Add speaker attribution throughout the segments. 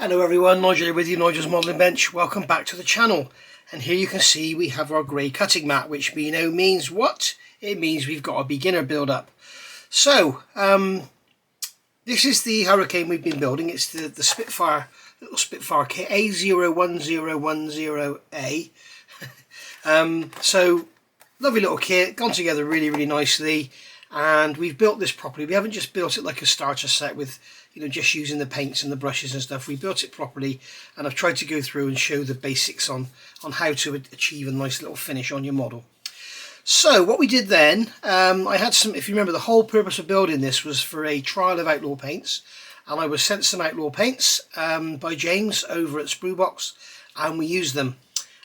Speaker 1: Hello everyone, Nigel here with you, Nigel's Modelling Bench. Welcome back to the channel. And here you can see we have our grey cutting mat, which we know means what? It means we've got a beginner build up. So, this is the Hurricane we've been building. It's the Spitfire, little Spitfire kit, A01010A. So, lovely little kit, gone together really nicely. And we've built this properly. We haven't just built it like a starter set with, you know, just using the paints and the brushes and stuff. We built it properly, and I've tried to go through and show the basics on how to achieve a nice little finish on your model. So what we did then, I had some, if you remember, the whole purpose of building this was for a trial of outlaw paints, and I was sent some outlaw paints by James over at Spruebox, and we used them.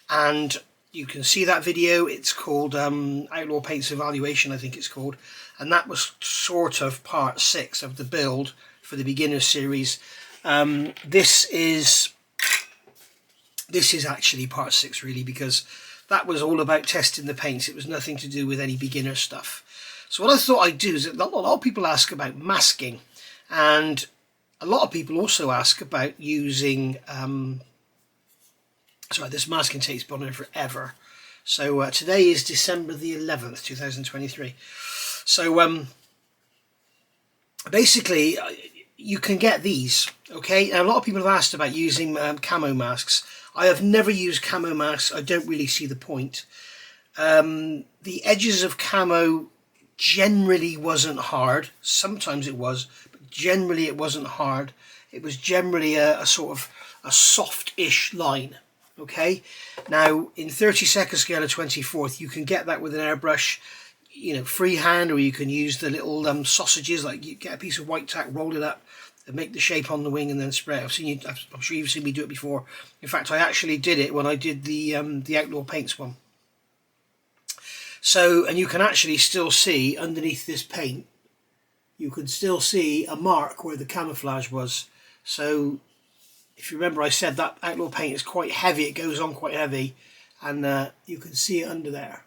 Speaker 1: And you can see that video. It's called Outlaw Paints Evaluation, I think it's called, and that was sort of part 6 of the build for the beginner series. This is actually part 6 really, because that was all about testing the paints. It was nothing to do with any beginner stuff. So what I thought I'd do is that a lot of people ask about masking, and a lot of people also ask about using sorry, this masking tape's been on forever. So today is December the 11th 2023. So basically you can get these, okay? And a lot of people have asked about using camo masks. I have never used camo masks. I don't really see the point. The edges of camo generally wasn't hard. Sometimes it was, but generally it wasn't hard. It was generally a sort of a soft-ish line, okay? Now in 32nd scale of 24th, you can get that with an airbrush, you know, freehand, or you can use the little sausages, like you get a piece of white tack, roll it up and make the shape on the wing and then spray it. I'm sure you've seen me do it before. In fact, I actually did it when I did the Outlaw Paints one. So, and you can actually still see underneath this paint, you can still see a mark where the camouflage was. So if you remember, I said that Outlaw Paint is quite heavy, it goes on quite heavy, and you can see it under there.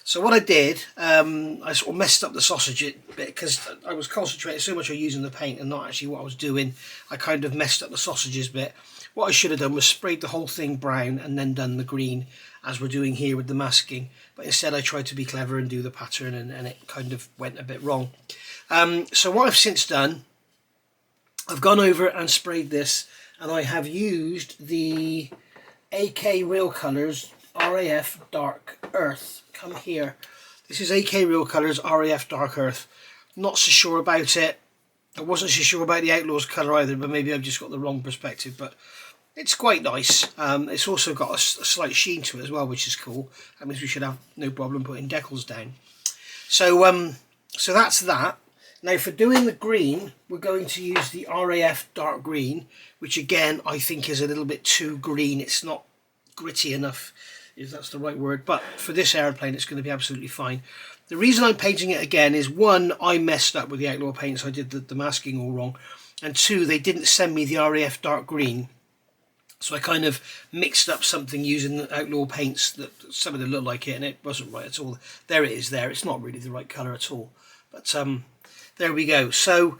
Speaker 1: So what I did, I sort of messed up the sausage bit because I was concentrating so much on using the paint and not actually what I was doing. I kind of messed up the sausages bit. What I should have done was sprayed the whole thing brown and then done the green, as we're doing here with the masking. But instead I tried to be clever and do the pattern, and it kind of went a bit wrong. So what I've since done, I've gone over and sprayed this, and I have used the AK Real Colours RAF Dark Earth. Come here. This is AK Real Colours RAF Dark Earth. Not so sure about it. I wasn't so sure about the Outlaws colour either, but maybe I've just got the wrong perspective. But it's quite nice. It's also got a slight sheen to it as well, which is cool. That means we should have no problem putting decals down. So so that's that. Now for doing the green, we're going to use the RAF Dark Green, which again I think is a little bit too green. It's not gritty enough, if that's the right word, but for this aeroplane it's going to be absolutely fine. The reason I'm painting it again is, one, I messed up with the Outlaw paints. I did the masking all wrong, and two, they didn't send me the RAF Dark Green, so I kind of mixed up something using the Outlaw paints that some of them look like it, and it wasn't right at all. There it is there. It's not really the right colour at all, but there we go. So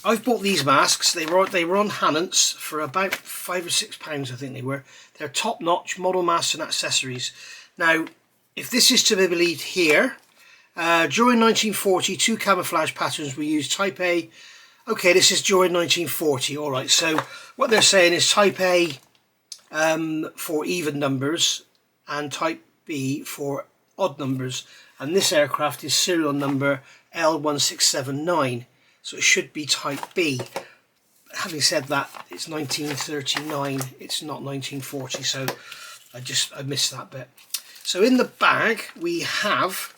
Speaker 1: I've bought these masks. They were on Hannants for about £5 or £6, I think they were. They're top-notch model masks and accessories. Now, if this is to be believed here, during 1940, 2 camouflage patterns were used. Type A. Okay, this is during 1940. All right. So what they're saying is Type A for even numbers and Type B for odd numbers. And this aircraft is serial number L1679. So it should be Type B. Having said that, it's 1939, it's not 1940, so I missed that bit. So in the bag we have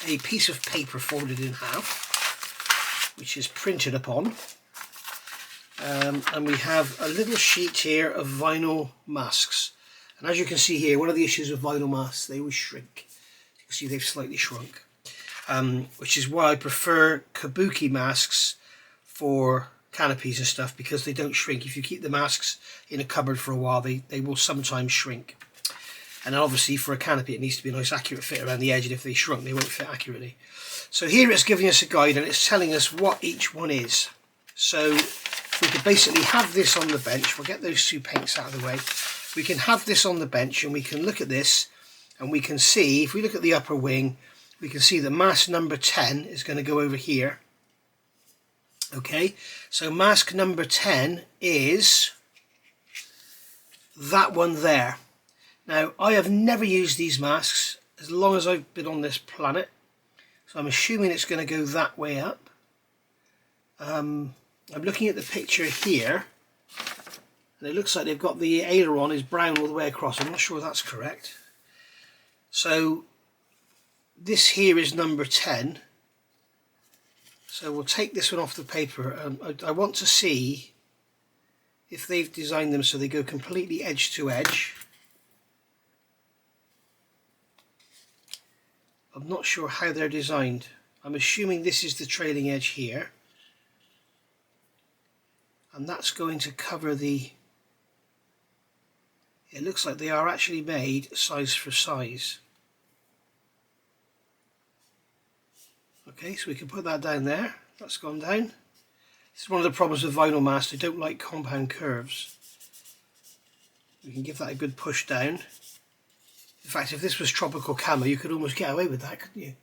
Speaker 1: a piece of paper folded in half, which is printed upon, and we have a little sheet here of vinyl masks. And as you can see here, one of the issues with vinyl masks, they always shrink. You can see they've slightly shrunk. Which is why I prefer kabuki masks for canopies and stuff, because they don't shrink. If you keep the masks in a cupboard for a while, they will sometimes shrink. And obviously for a canopy it needs to be a nice accurate fit around the edge, and if they shrunk they won't fit accurately. So here it's giving us a guide and it's telling us what each one is. So we could basically have this on the bench. We'll get those two paints out of the way. We can have this on the bench and we can look at this and we can see, if we look at the upper wing, we can see that mask number 10 is going to go over here. Okay, so mask number 10 is that one there. Now, I have never used these masks as long as I've been on this planet, so I'm assuming it's going to go that way up. I'm looking at the picture here, and it looks like they've got the aileron is brown all the way across. I'm not sure that's correct. So this here is number 10. So we'll take this one off the paper. I want to see if they've designed them so they go completely edge to edge. I'm not sure how they're designed. I'm assuming this is the trailing edge here. And that's going to cover the... It looks like they are actually made size for size. Okay, so we can put that down there. That's gone down. This is one of the problems with vinyl masks. They don't like compound curves. We can give that a good push down. In fact, if this was tropical camo, you could almost get away with that, couldn't you?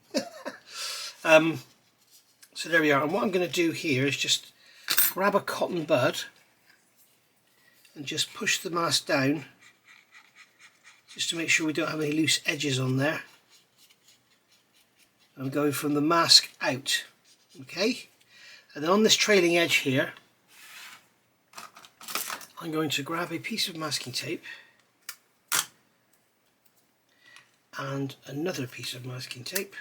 Speaker 1: So there we are. And what I'm going to do here is just grab a cotton bud and just push the mask down, just to make sure we don't have any loose edges on there. I'm going from the mask out, okay? And then on this trailing edge here, I'm going to grab a piece of masking tape and another piece of masking tape,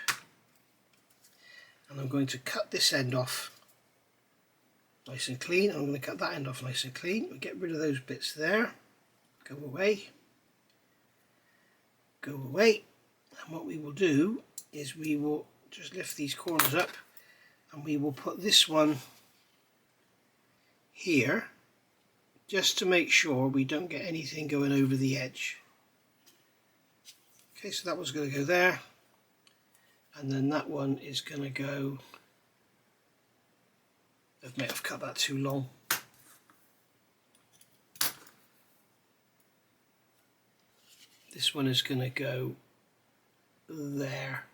Speaker 1: and I'm going to cut this end off nice and clean. I'm going to cut that end off nice and clean. We'll get rid of those bits there. Go away. Go away. And what we will do is we will just lift these corners up and we will put this one here just to make sure we don't get anything going over the edge. Okay, so that one's going to go there, and then that one is going to go... I may have cut that too long. This one is going to go there.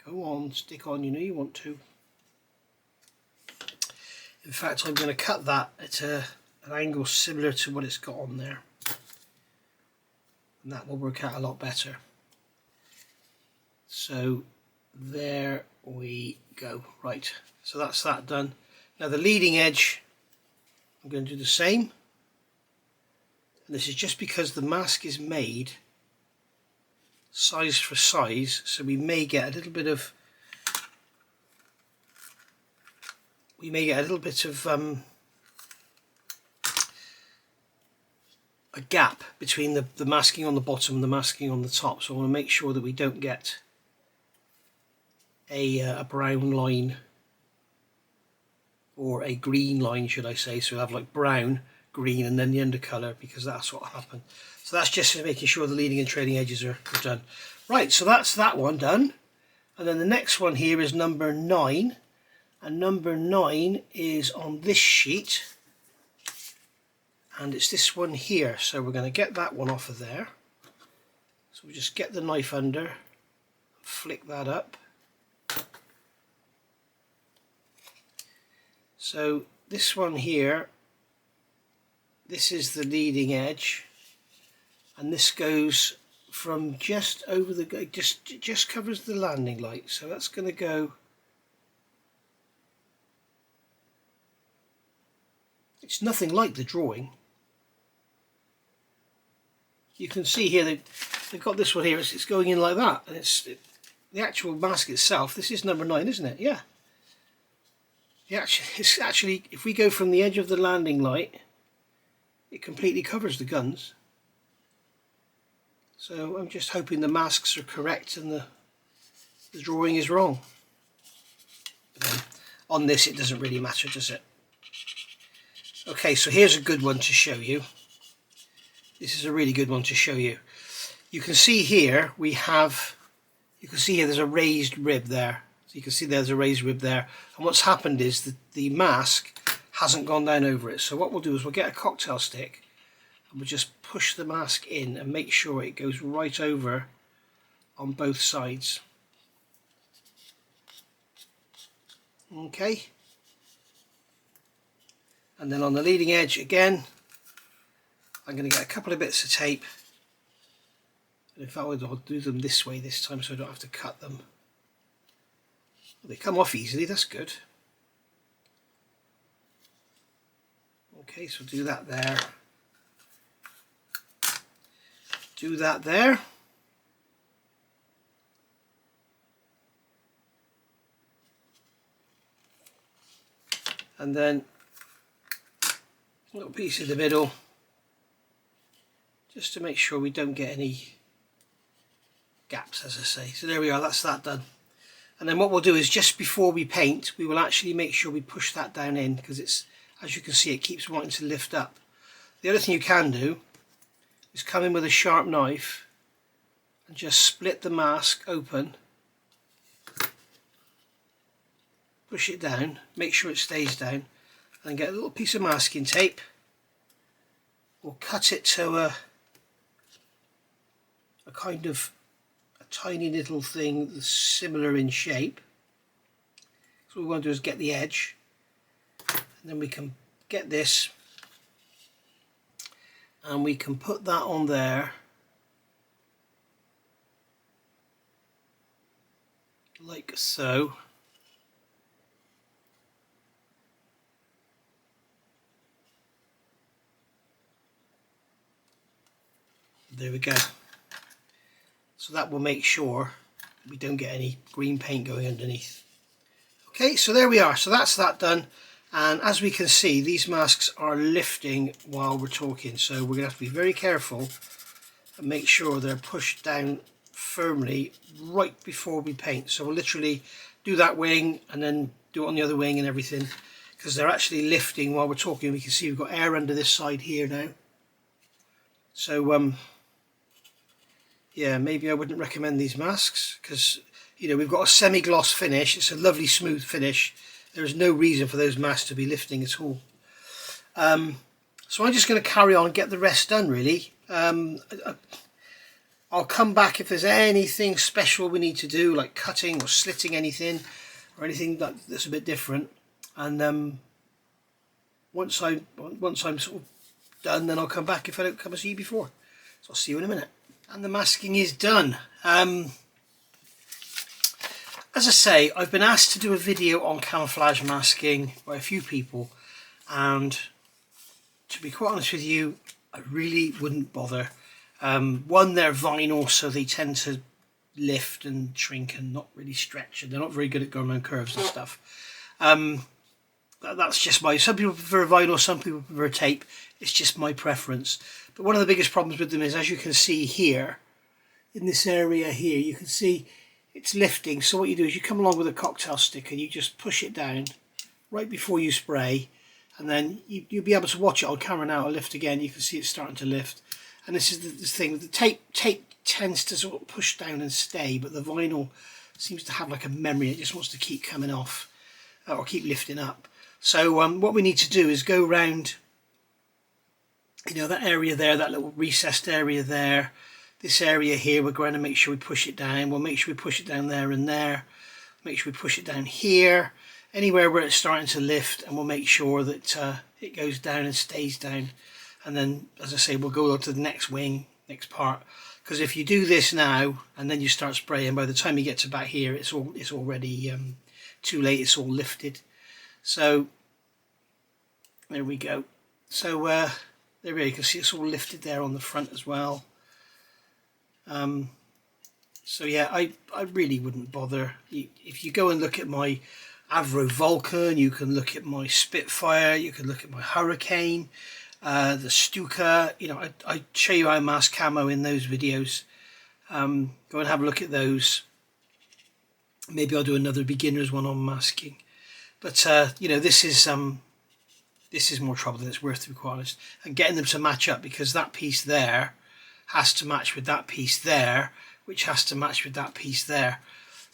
Speaker 1: Go on, stick on, you know you want to. In fact, I'm going to cut that at an angle similar to what it's got on there. And that will work out a lot better. So there we go. Right, so that's that done. Now the leading edge, I'm going to do the same. And this is just because the mask is made size for size, so we may get a little bit of a gap between the masking on the bottom and the masking on the top, so I want to make sure that we don't get a brown line, or a green line should I say, so we'll have like brown, green and then the undercolour, because that's what will happen. So that's just making sure the leading and trailing edges are done. Right, so that's that one done. And then the next one here is number 9. And number 9 is on this sheet. And it's this one here. So we're going to get that one off of there. So we just get the knife under, flick that up. So this one here, this is the leading edge. And this goes from just over the, just covers the landing light, so that's going to go, it's nothing like the drawing. You can see here they've got this one here, it's going in like that, and it's the actual mask itself. This is number 9, isn't it? Yeah. It's actually, if we go from the edge of the landing light, it completely covers the guns. So I'm just hoping the masks are correct and the drawing is wrong. But then on this it doesn't really matter, does it? Okay, so here's a good one to show you. This is a really good one to show you. You can see here we have, you can see here there's a raised rib there. So you can see there's a raised rib there. And what's happened is that the mask hasn't gone down over it. So what we'll do is we'll get a cocktail stick and we'll just push the mask in and make sure it goes right over on both sides. Okay, and then on the leading edge again, I'm going to get a couple of bits of tape, and in fact I'll do them this way this time so I don't have to cut them. Well, they come off easily, that's good. Okay, so do that there, do that there. And then a little piece in the middle, just to make sure we don't get any gaps, as I say. So there we are, that's that done. And then what we'll do is just before we paint, we will actually make sure we push that down in, because it's, as you can see, it keeps wanting to lift up. The other thing you can do is come in with a sharp knife and just split the mask open, push it down, make sure it stays down, and get a little piece of masking tape. We'll cut it to a kind of a tiny little thing that's similar in shape. So what we want to do is get the edge, and then we can get this and we can put that on there like so. There we go. So that will make sure we don't get any green paint going underneath. Okay, so there we are. So that's that done. And as we can see, these masks are lifting while we're talking. So we're going to have to be very careful and make sure they're pushed down firmly right before we paint. So we'll literally do that wing and then do it on the other wing and everything, because they're actually lifting while we're talking. We can see we've got air under this side here now. So yeah, maybe I wouldn't recommend these masks, because you know, we've got a semi-gloss finish. It's a lovely smooth finish. There is no reason for those masks to be lifting at all. So I'm just going to carry on and get the rest done, really. I'll come back if there's anything special we need to do, like cutting or slitting anything or anything that's a bit different. And once I'm sort of done, then I'll come back if I don't come and see you before. So I'll see you in a minute. And the masking is done. As I say, I've been asked to do a video on camouflage masking by a few people, and to be quite honest with you, I really wouldn't bother. One, they're vinyl, so they tend to lift and shrink and not really stretch, and they're not very good at going around curves and stuff. That's just some people prefer vinyl, some people prefer tape. It's just my preference. But one of the biggest problems with them is, as you can see here, in this area here, you can see it's lifting. So what you do is you come along with a cocktail stick and you just push it down right before you spray, and then you'll be able to watch it on camera now. It'll lift again. You can see it's starting to lift. And this is the thing. The tape tends to sort of push down and stay, but the vinyl seems to have like a memory. It just wants to keep coming off or keep lifting up. So what we need to do is go around, you know, that area there, that little recessed area there, this area here, we're going to make sure we push it down. We'll make sure we push it down there and there. Make sure we push it down here, anywhere where it's starting to lift, and we'll make sure that it goes down and stays down. And then, as I say, we'll go on to the next wing, next part. Because if you do this now and then you start spraying, by the time you get to back here, it's already too late. It's all lifted. So there we go. So there we go. You can see it's all lifted there on the front as well. So yeah, I really wouldn't bother. If you go and look at my Avro Vulcan, you can look at my Spitfire, you can look at my Hurricane, the Stuka. You know, I show you how I mask camo in those videos. Go and have a look at those. Maybe I'll do another beginner's one on masking. But you know, this is more trouble than it's worth, to be quite honest. And getting them to match up, because that piece there has to match with that piece there, which has to match with that piece there.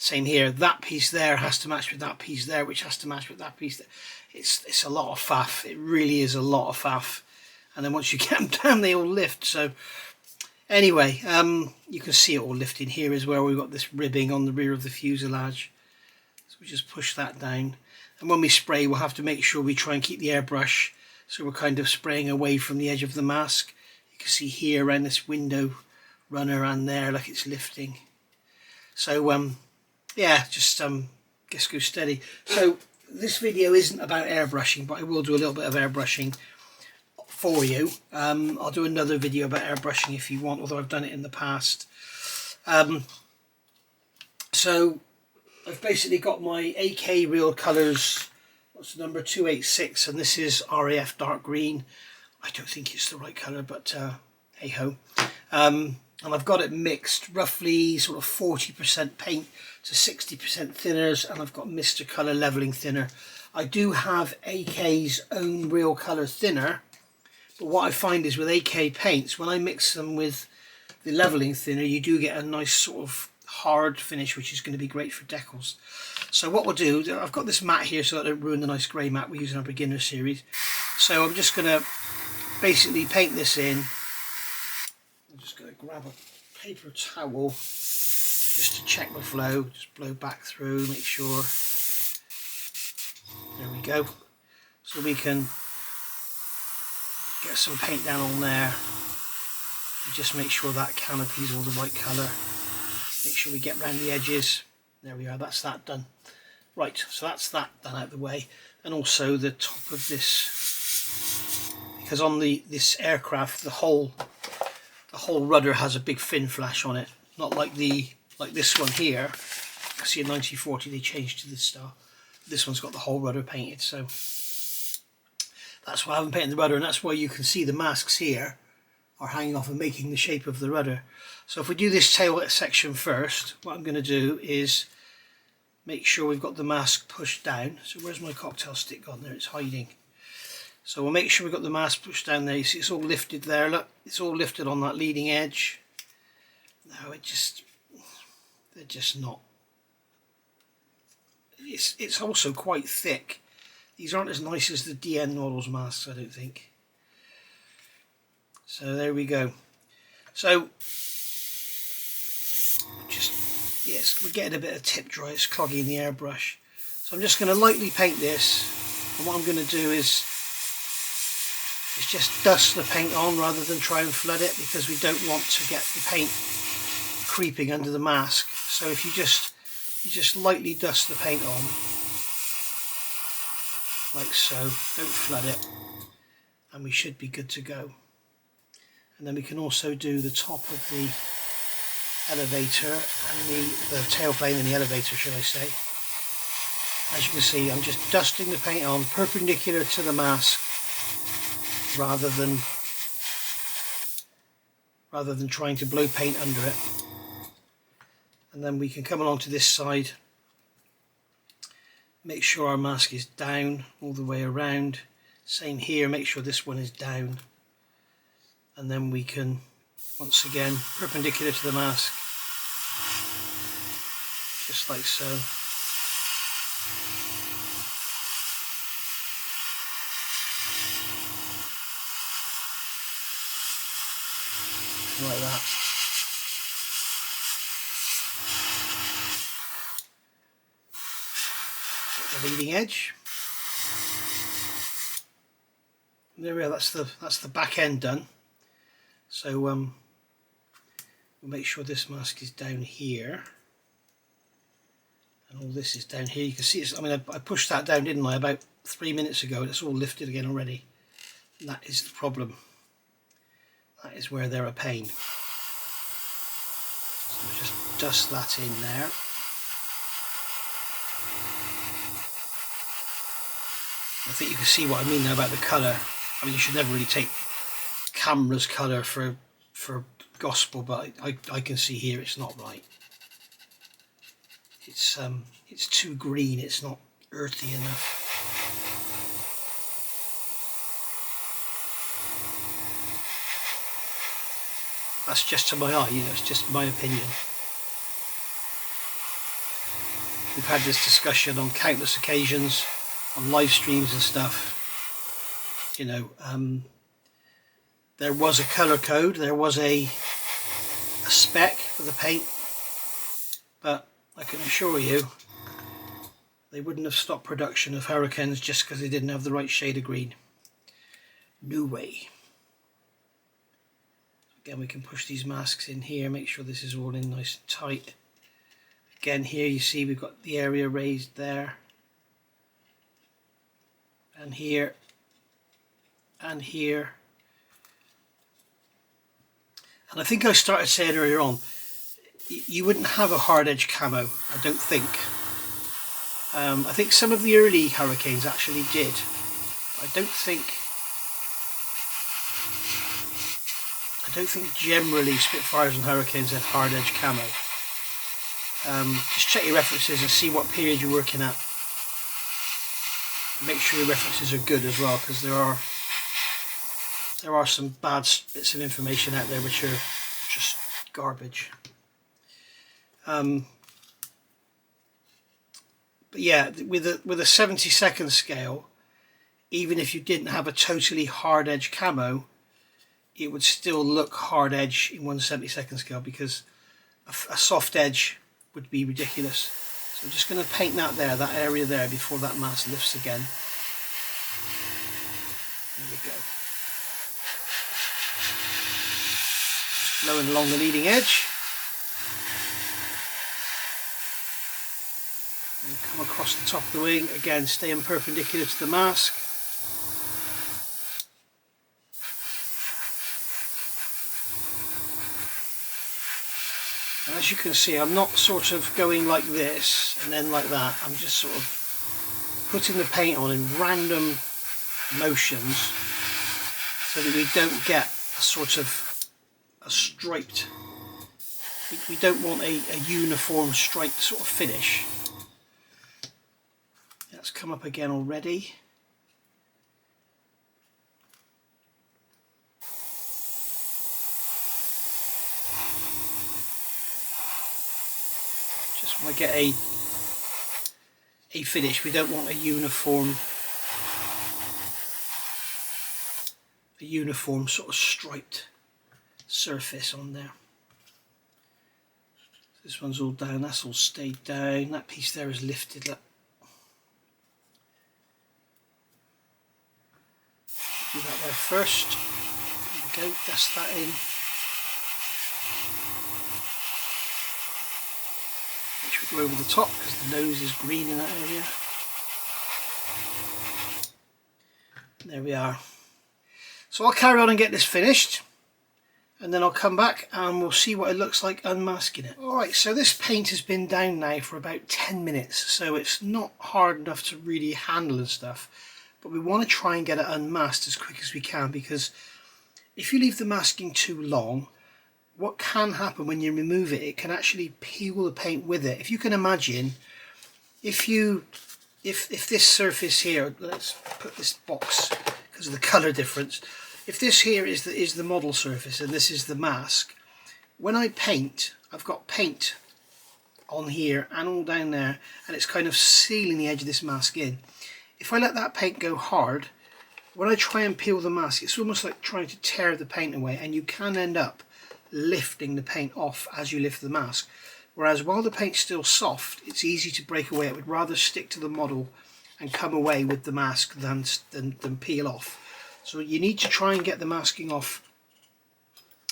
Speaker 1: Same here, that piece there has to match with that piece there, which has to match with that piece there. It's a lot of faff, it really is a lot of faff. And then once you get them down, they all lift. So anyway, you can see it all lifting. Here is where we've got this ribbing on the rear of the fuselage. So we just push that down. And when we spray, we'll have to make sure we try and keep the airbrush so we're kind of spraying away from the edge of the mask. You can see here around this window runner and there, like it's lifting. So yeah, just go steady. So this video isn't about airbrushing, but I will do a little bit of airbrushing for you. I'll do another video about airbrushing if you want, although I've done it in the past. So I've basically got my AK Real Colours, what's the number, 286, and this is RAF dark green. I don't think it's the right colour, but hey ho. And I've got it mixed roughly sort of 40% paint to 60% thinners, and I've got Mr. Colour levelling thinner. I do have AK's own Real Colour thinner, but what I find is with AK paints, when I mix them with the levelling thinner, you do get a nice sort of hard finish, which is going to be great for decals. So what we'll do, I've got this matte here so that I don't ruin the nice grey matte we use in our beginner series. So I'm just going to basically paint this in. I'm just going to grab a paper towel just to check the flow, just blow back through, make sure. There we go. So we can get some paint down on there and just make sure that canopy is all the right colour. Make sure we get round the edges. There we are, that's that done. Right, so that's that done out of the way. And also the top of this, because on this aircraft the whole rudder has a big fin flash on it, not like this one here. I see in 1940 they changed to this style. This one's got the whole rudder painted, so that's why I haven't painted the rudder, and that's why you can see the masks here are hanging off and making the shape of the rudder. So if we do this tail section first, what I'm going to do is make sure we've got the mask pushed down. So where's my cocktail stick gone? There, it's hiding. So we'll make sure we've got the mask pushed down there. You see it's all lifted there, look, it's all lifted on that leading edge. No, they're just not. It's also quite thick. These aren't as nice as the DN models masks, I don't think. So there we go. So just, yes, we're getting a bit of tip dry, it's clogging the airbrush. So I'm just going to lightly paint this, and what I'm going to do is just dust the paint on rather than try and flood it, because we don't want to get the paint creeping under the mask. So if you just lightly dust the paint on, like so, don't flood it, and we should be good to go. And then we can also do the top of the elevator and the tailplane and the elevator, should I say. As you can see, I'm just dusting the paint on perpendicular to the mask rather than trying to blow paint under it. And then we can come along to this side, make sure our mask is down all the way around. Same here, make sure this one is down. And then we can, once again, perpendicular to the mask, just like so. Like that. The leading edge. And there we are. That's the back end done. So we'll make sure this mask is down here, and all this is down here. You can see it's, I mean, I pushed that down, didn't I, about 3 minutes ago, and it's all lifted again already. And that is the problem. That is where they're a pain. So we'll just dust that in there. I think you can see what I mean now about the colour. I mean, you should never really take camera's colour for gospel, but I can see here it's not right. It's too green, it's not earthy enough. That's just to my eye, you know, it's just my opinion. we've had this discussion on countless occasions, on live streams and stuff. You know, there was a colour code, there was a spec for the paint, but I can assure you they wouldn't have stopped production of Hurricanes just because they didn't have the right shade of green. No way. Again, we can push these masks in here, make sure this is all in nice and tight. Again, here you see we've got the area raised there, and here, and here. And I think I started saying earlier on, you wouldn't have a hard edge camo, I don't think. I think some of the early Hurricanes actually did. I don't think generally Spitfires and Hurricanes had hard edge camo. Just check your references and see what period you're working at. Make sure your references are good as well, because there are some bad bits of information out there which are just garbage. But yeah, with a 70-second scale, even if you didn't have a totally hard edge camo, it would still look hard edge in 1/72 scale, because a soft edge would be ridiculous. So I'm just going to paint that area there before that mask lifts again. There we go. Just blowing along the leading edge. And come across the top of the wing, again staying perpendicular to the mask. And as you can see, I'm not sort of going like this and then like that. I'm just sort of putting the paint on in random motions so that we don't get a sort of a striped, we don't want a uniform striped sort of finish. That's come up again already. Just want to get a finish. We don't want a uniform sort of striped surface on there. This one's all down, that's all stayed down, that piece there is lifted. Look. Do that there first. There we go, dust that in. Which we go over the top because the nose is green in that area. There we are. So I'll carry on and get this finished, and then I'll come back and we'll see what it looks like unmasking it. Alright, so this paint has been down now for about 10 minutes, so it's not hard enough to really handle and stuff. But we want to try and get it unmasked as quick as we can, because if you leave the masking too long, what can happen when you remove it, it can actually peel the paint with it. If you can imagine, if this surface here, let's put this box because of the colour difference, if this here is the model surface and this is the mask, when I paint, I've got paint on here and all down there, and it's kind of sealing the edge of this mask in. If I let that paint go hard, when I try and peel the mask, it's almost like trying to tear the paint away, and you can end up lifting the paint off as you lift the mask. Whereas while the paint's still soft, it's easy to break away. It would rather stick to the model and come away with the mask than peel off. So you need to try and get the masking off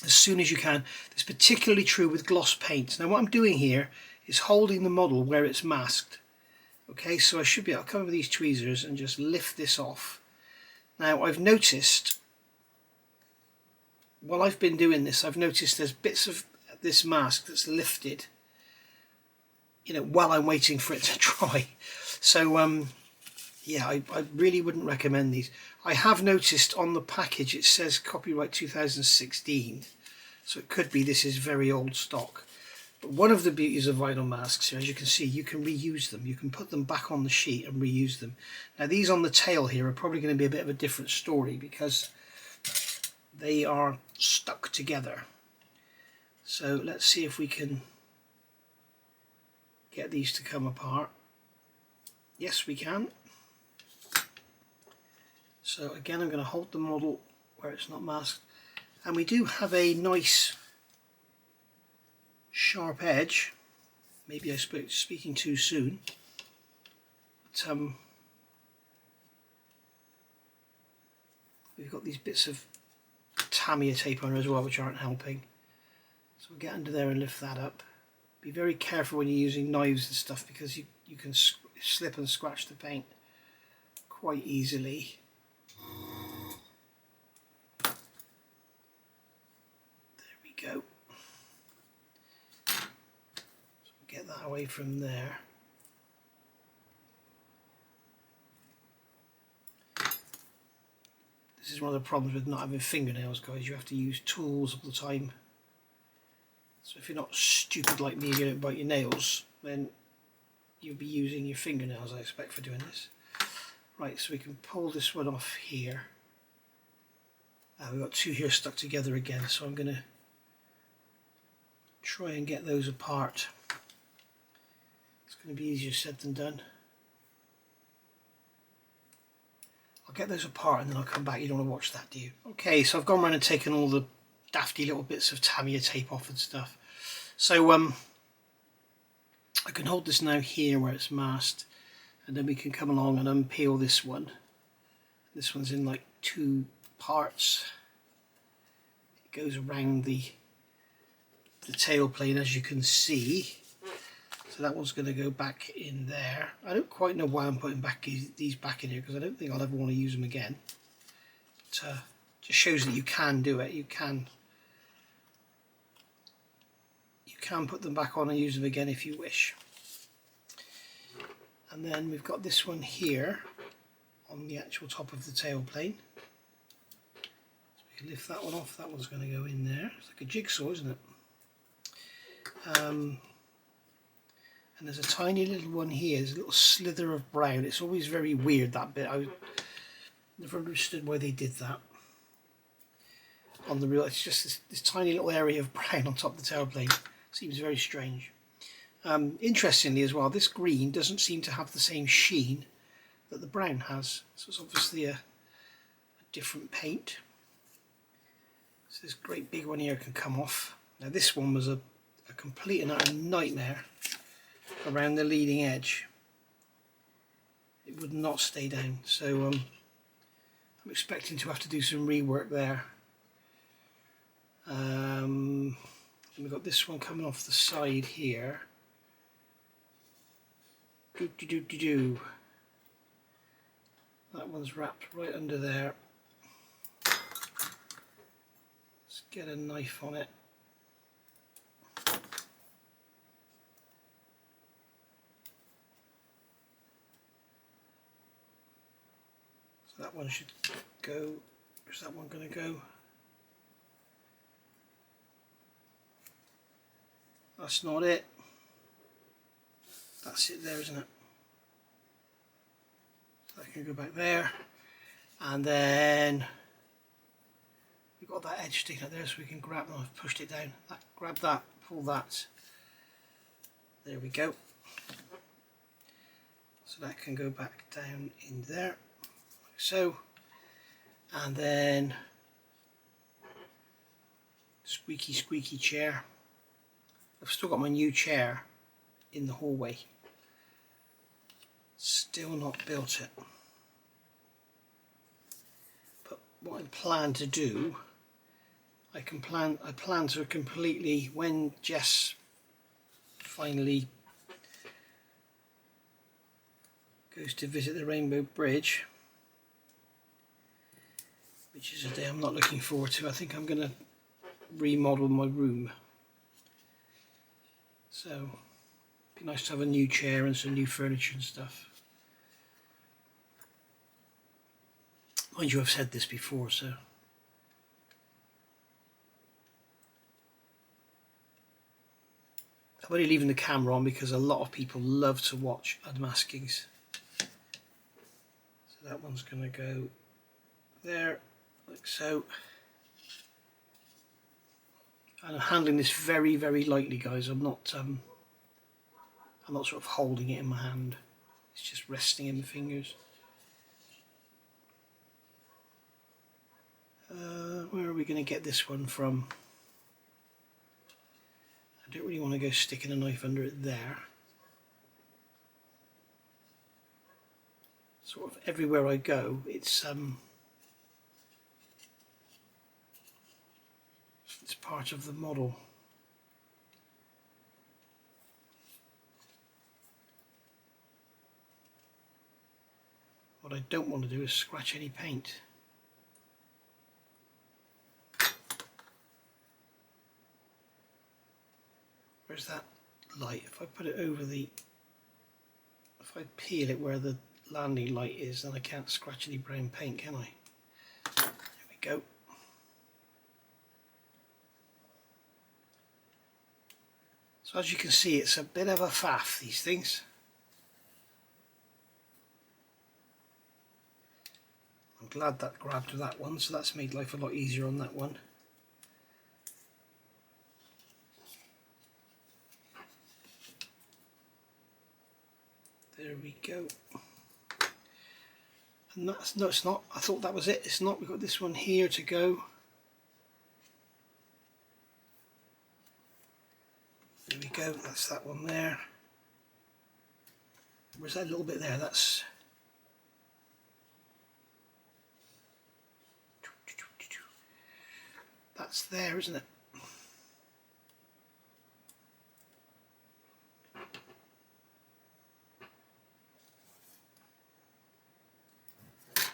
Speaker 1: as soon as you can. It's particularly true with gloss paints. Now what I'm doing here is holding the model where it's masked. Okay, so I should be able to come with these tweezers and just lift this off. Now I've noticed, while I've been doing this, I've noticed there's bits of this mask that's lifted, you know, while I'm waiting for it to dry. So yeah, I really wouldn't recommend these. I have noticed on the package it says copyright 2016, so it could be this is very old stock. But one of the beauties of vinyl masks here, as you can see, you can reuse them. You can put them back on the sheet and reuse them. Now these on the tail here are probably going to be a bit of a different story because they are stuck together. So let's see if we can get these to come apart. Yes, we can. So again, I'm going to hold the model where it's not masked, and we do have a nice sharp edge. Maybe I speaking too soon, but we've got these bits of Tamiya tape on as well, which aren't helping. So we'll get under there and lift that up. Be very careful when you're using knives and stuff, because you can slip and scratch the paint quite easily. There we go. So get that away from there. This is one of the problems with not having fingernails, guys. You have to use tools all the time. So if you're not stupid like me and you don't bite your nails, then you'll be using your fingernails, I expect, for doing this. Right, so we can pull this one off here. We've got two here stuck together again, so I'm going to try and get those apart. It's going to be easier said than done. I'll get those apart and then I'll come back. You don't want to watch that, do you? Okay, so I've gone around and taken all the dafty little bits of Tamiya tape off and stuff. So I can hold this now here where it's masked, and then we can come along and unpeel this one. This one's in like two parts. It goes around the tailplane, as you can see. So that one's going to go back in there. I don't quite know why I'm putting these back in here, because I don't think I'll ever want to use them again. But just shows that you can do it. You can put them back on and use them again if you wish. And then we've got this one here on the actual top of the tailplane. So we can lift that one off. That one's going to go in there. It's like a jigsaw, isn't it? And there's a tiny little one here. There's a little slither of brown. It's always very weird, that bit. I never understood why they did that. On the real, it's just this tiny little area of brown on top of the tailplane. Seems very strange. Interestingly as well, this green doesn't seem to have the same sheen that the brown has. So it's obviously a different paint. So this great big one here can come off. Now this one was a complete and utter nightmare around the leading edge. It would not stay down. So I'm expecting to have to do some rework there. We've got this one coming off the side here. That one's wrapped right under there. Let's get a knife on it. So that one should go. Where's that one going to go? That's not it. That's it there, isn't it? So that can go back there. And then we've got that edge sticking out there, so we can grab them. I've pushed it down. Grab that, pull that. There we go. So that can go back down in there, like so. And then squeaky, squeaky chair. I've still got my new chair in the hallway. Still not built it. But what I plan to do, I plan to completely, when Jess finally goes to visit the Rainbow Bridge, which is a day I'm not looking forward to, I think I'm going to remodel my room. So it'd be nice to have a new chair and some new furniture and stuff. Mind you, I've said this before, so I'm only leaving the camera on because a lot of people love to watch unmaskings. So that one's going to go there, like so. And I'm handling this very, very lightly, guys. I'm I'm not sort of holding it in my hand, it's just resting in the fingers. Where are we going to get this one from? I don't really want to go sticking a knife under it there. Sort of everywhere I go, it's part of the model. What I don't want to do is scratch any paint. Where's that light? If I put it over if I peel it where the landing light is, then I can't scratch any brown paint, can I? There we go. So as you can see, it's a bit of a faff, these things. I'm glad that grabbed that one, so that's made life a lot easier on that one. There we go. And that's, no, it's not. I thought that was it. It's not. We've got this one here to go. There we go. That's that one there. Where's that little bit there? That's there, isn't it?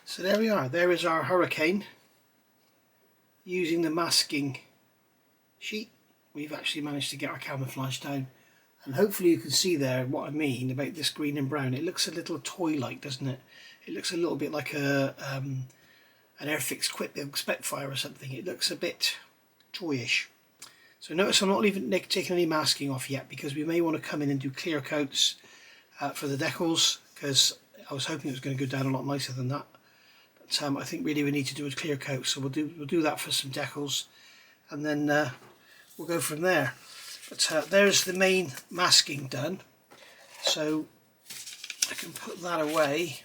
Speaker 1: So there we are. There is our hurricane. Using the masking sheet, we've actually managed to get our camouflage down. And hopefully you can see there what I mean about this green and brown. It looks a little toy-like, doesn't it? It looks a little bit like an Airfix Spitfire or something. It looks a bit toyish. So notice I'm not even taking any masking off yet, because we may want to come in and do clear coats for the decals, because I was hoping it was going to go down a lot nicer than that. But I think really we need to do a clear coat, so we'll do that for some decals, and then we'll go from there. But there's the main masking done, so I can put that away.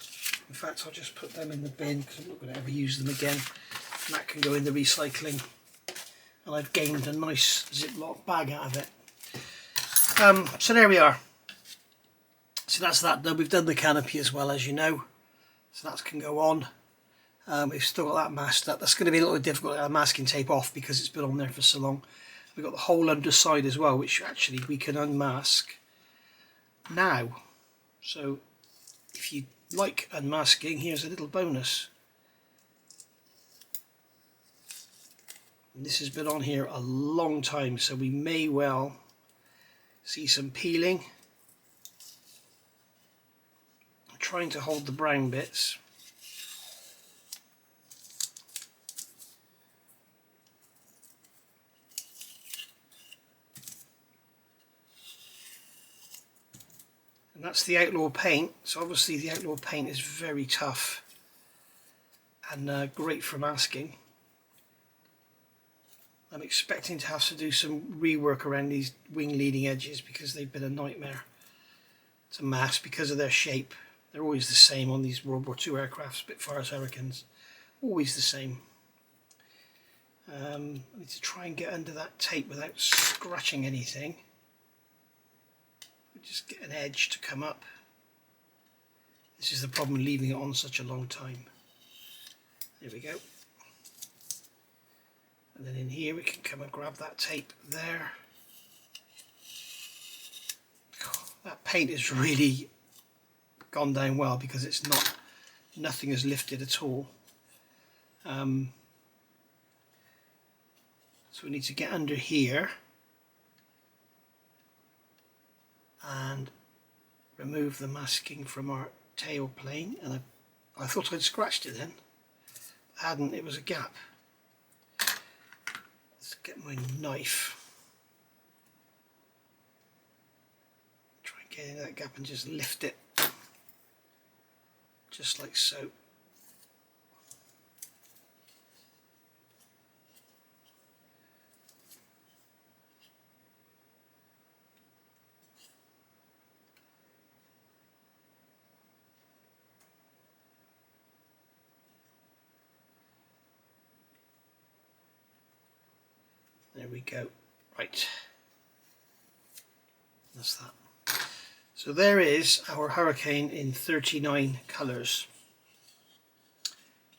Speaker 1: In fact, I'll just put them in the bin because I'm not going to ever use them again, and that can go in the recycling. And I've gained a nice Ziploc bag out of it. So there we are. So that's that done. We've done the canopy as well, as you know, so that can go on. We've still got that masked up. That's going to be a little bit difficult to masking tape off because it's been on there for so long. We've got the whole underside as well, which actually we can unmask now. So if you like unmasking, here's a little bonus. And this has been on here a long time, so we may well see some peeling. I'm trying to hold the brown bits. And that's the Outlaw paint. So obviously the Outlaw paint is very tough and great for masking. I'm expecting to have to do some rework around these wing leading edges because they've been a nightmare to mask because of their shape. They're always the same on these World War II aircraft, Spitfires, Hurricanes. Always the same. I need to try and get under that tape without scratching anything. Just get an edge to come up. This is the problem leaving it on such a long time. There we go. And then in here we can come and grab that tape there. That paint has really gone down well because it's not, nothing has lifted at all. So we need to get under here and remove the masking from our tail plane. And I thought I'd scratched it then. I hadn't, it was a gap. Let's get my knife. Try and get into that gap and just lift it. Just like so. we go. Right. That's that. So there is our Hurricane in 39 colours.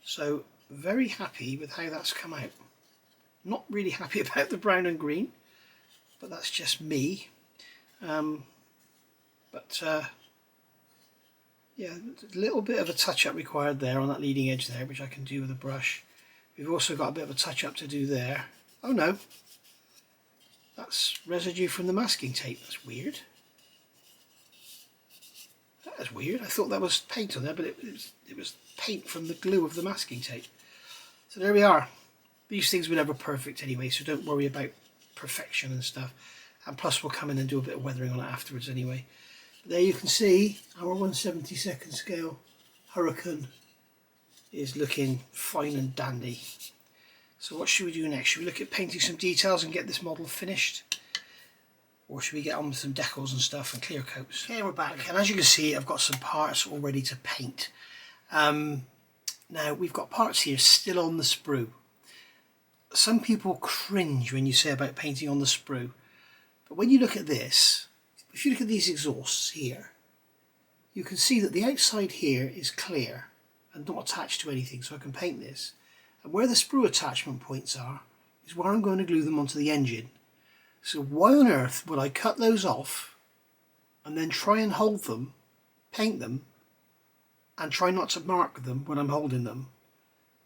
Speaker 1: So very happy with how that's come out. Not really happy about the brown and green, but that's just me. Yeah, a little bit of a touch-up required there on that leading edge there, which I can do with a brush. We've also got a bit of a touch-up to do there. Oh no, that's residue from the masking tape. That's weird. That is weird. I thought that was paint on there, but it was paint from the glue of the masking tape. So there we are. These things were never perfect anyway, so don't worry about perfection and stuff. And plus we'll come in and do a bit of weathering on it afterwards anyway. But there you can see our 1/72 scale Hurricane is looking fine and dandy. So what should we do next? Should we look at painting some details and get this model finished? Or should we get on with some decals and stuff and clear coats? Okay, we're back, and as you can see I've got some parts all ready to paint. Now we've got parts here still on the sprue. Some people cringe when you say about painting on the sprue, but when you look at this, if you look at these exhausts here, you can see that the outside here is clear and not attached to anything, so I can paint this. And where the sprue attachment points are is where I'm going to glue them onto the engine. So why on earth would I cut those off and then try and hold them, paint them, and try not to mark them when I'm holding them,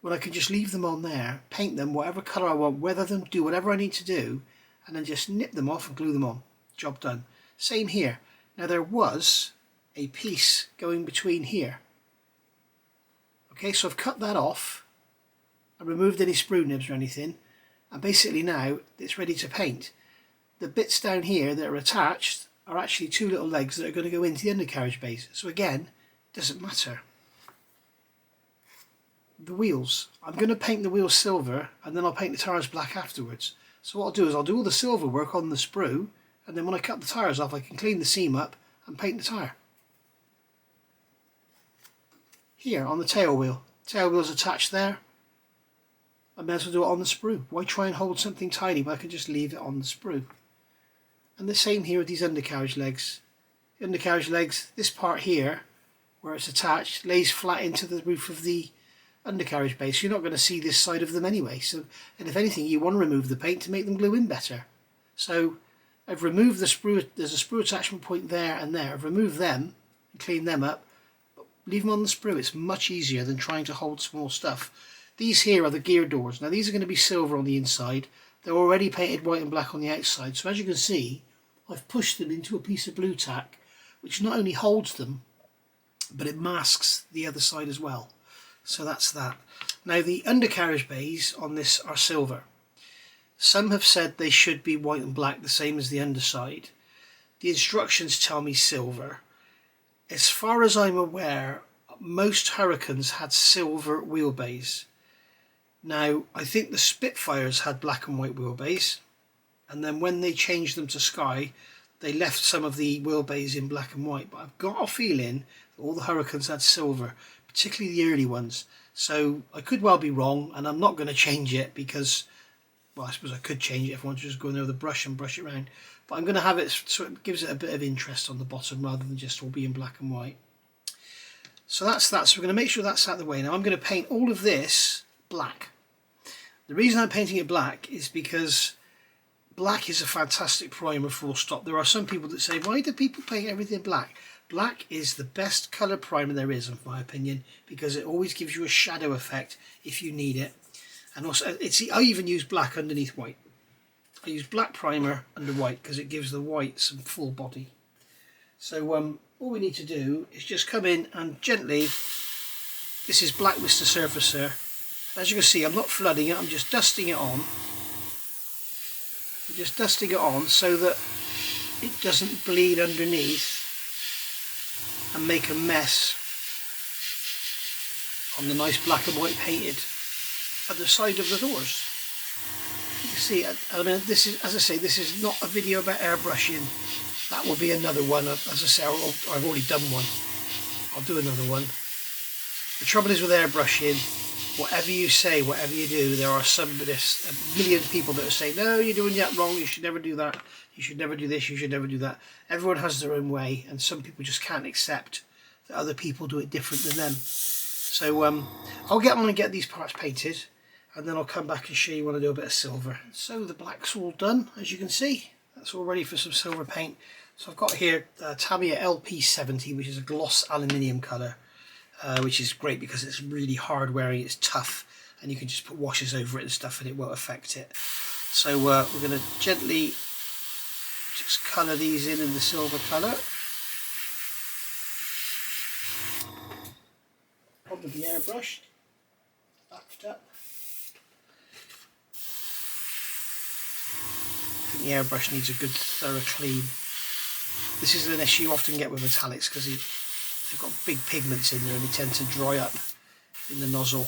Speaker 1: when I can just leave them on there, paint them whatever colour I want, weather them, do whatever I need to do, and then just nip them off and glue them on. Job done. Same here. Now there was a piece going between here. Okay, so I've cut that off. I removed any sprue nibs or anything, and basically now it's ready to paint. The bits down here that are attached are actually two little legs that are going to go into the undercarriage base. So again, doesn't matter. The wheels. I'm going to paint the wheels silver, and then I'll paint the tyres black afterwards. So what I'll do is I'll do all the silver work on the sprue, and then when I cut the tyres off I can clean the seam up and paint the tyre. Here on the tail wheel. Tail wheel's attached there. I may as well do it on the sprue. Why try and hold something tiny when I can just leave it on the sprue? And the same here with these undercarriage legs. The undercarriage legs, this part here, where it's attached, lays flat into the roof of the undercarriage base. You're not going to see this side of them anyway. So, and if anything, you want to remove the paint to make them glue in better. So I've removed the sprue. There's a sprue attachment point there and there. I've removed them and cleaned them up. But leave them on the sprue. It's much easier than trying to hold small stuff. These here are the gear doors. Now these are going to be silver on the inside. They're already painted white and black on the outside. So as you can see, I've pushed them into a piece of blue tack, which not only holds them, but it masks the other side as well. So that's that. Now the undercarriage bays on this are silver. Some have said they should be white and black, the same as the underside. The instructions tell me silver. As far as I'm aware, most Hurricanes had silver wheelbase. Now I think the Spitfires had black and white wheelbase, and then when they changed them to Sky, they left some of the wheelbase in black and white. But I've got a feeling that all the Hurricanes had silver, particularly the early ones. So I could well be wrong, and I'm not going to change it because, well, I suppose I could change it if I wanted to just go in there with a brush and brush it around. But I'm going to have it so it gives it a bit of interest on the bottom rather than just all being black and white. So that's that. So we're going to make sure that's out of the way. Now I'm going to paint all of this black. The reason I'm painting it black is because black is a fantastic primer, full stop. There are some people that say, why do people paint everything black? Black is the best colour primer there is, in my opinion, because it always gives you a shadow effect if you need it. And also, I even use black underneath white. I use black primer under white because it gives the white some full body. So all we need to do is just come in and gently, this is Black Mister Surfacer. As you can see, I'm not flooding it, I'm just dusting it on. I'm just dusting it on so that it doesn't bleed underneath and make a mess on the nice black and white painted other side of the doors. You can see, I mean, this is, as I say, this is not a video about airbrushing. That will be another one. As I say, I've already done one. I'll do another one. The trouble is with airbrushing, whatever you say, whatever you do, there are a million people that are saying, no, you're doing that wrong, you should never do that, you should never do this, you should never do that. Everyone has their own way, and some people just can't accept that other people do it different than them. So I'll get on and get these parts painted, and then I'll come back and show you when I do a bit of silver. So the black's all done, as you can see. That's all ready for some silver paint. So I've got here Tamiya LP70, which is a gloss aluminium colour, which is great because it's really hard wearing, it's tough, and you can just put washes over it and stuff and it won't affect it. So we're going to gently just colour these in the silver colour. Probably airbrushed, backed up. I think the airbrush needs a good thorough clean. This is an issue you often get with metallics because they've got big pigments in there and they tend to dry up in the nozzle.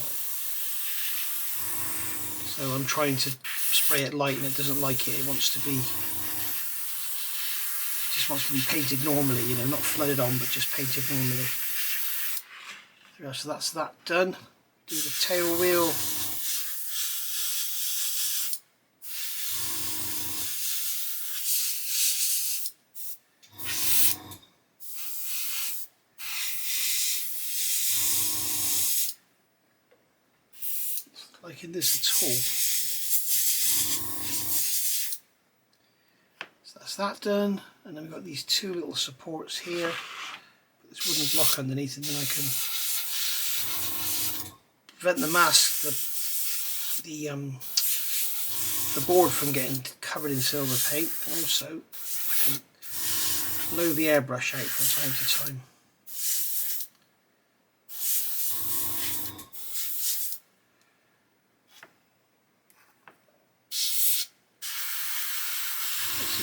Speaker 1: So I'm trying to spray it light and it doesn't like it. It just wants to be painted normally, you know, not flooded on, but just painted normally. So that's that done. Do the tail wheel. Liking this at all. So that's that done, and then we've got these two little supports here. Put this wooden block underneath, and then I can prevent the mask, the board from getting covered in silver paint, and also I can blow the airbrush out from time to time.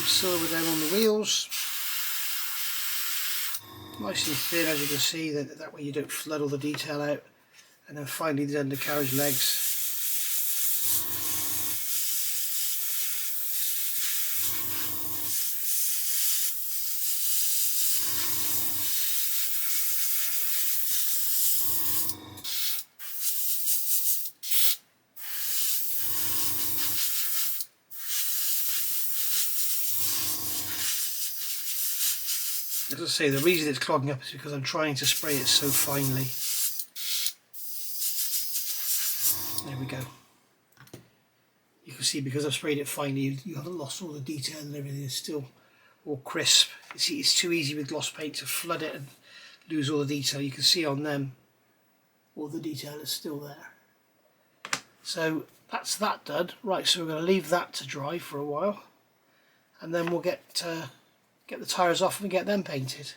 Speaker 1: Silver down on the wheels, nice and thin, as you can see, that way you don't flood all the detail out. And then finally the undercarriage legs. As I say, the reason it's clogging up is because I'm trying to spray it so finely. There we go. You can see because I've sprayed it finely, you haven't lost all the detail and everything. It's still all crisp. You see, it's too easy with gloss paint to flood it and lose all the detail. You can see on them, all the detail is still there. So that's that done. Right, so we're going to leave that to dry for a while, and then we'll get the tyres off and get them painted.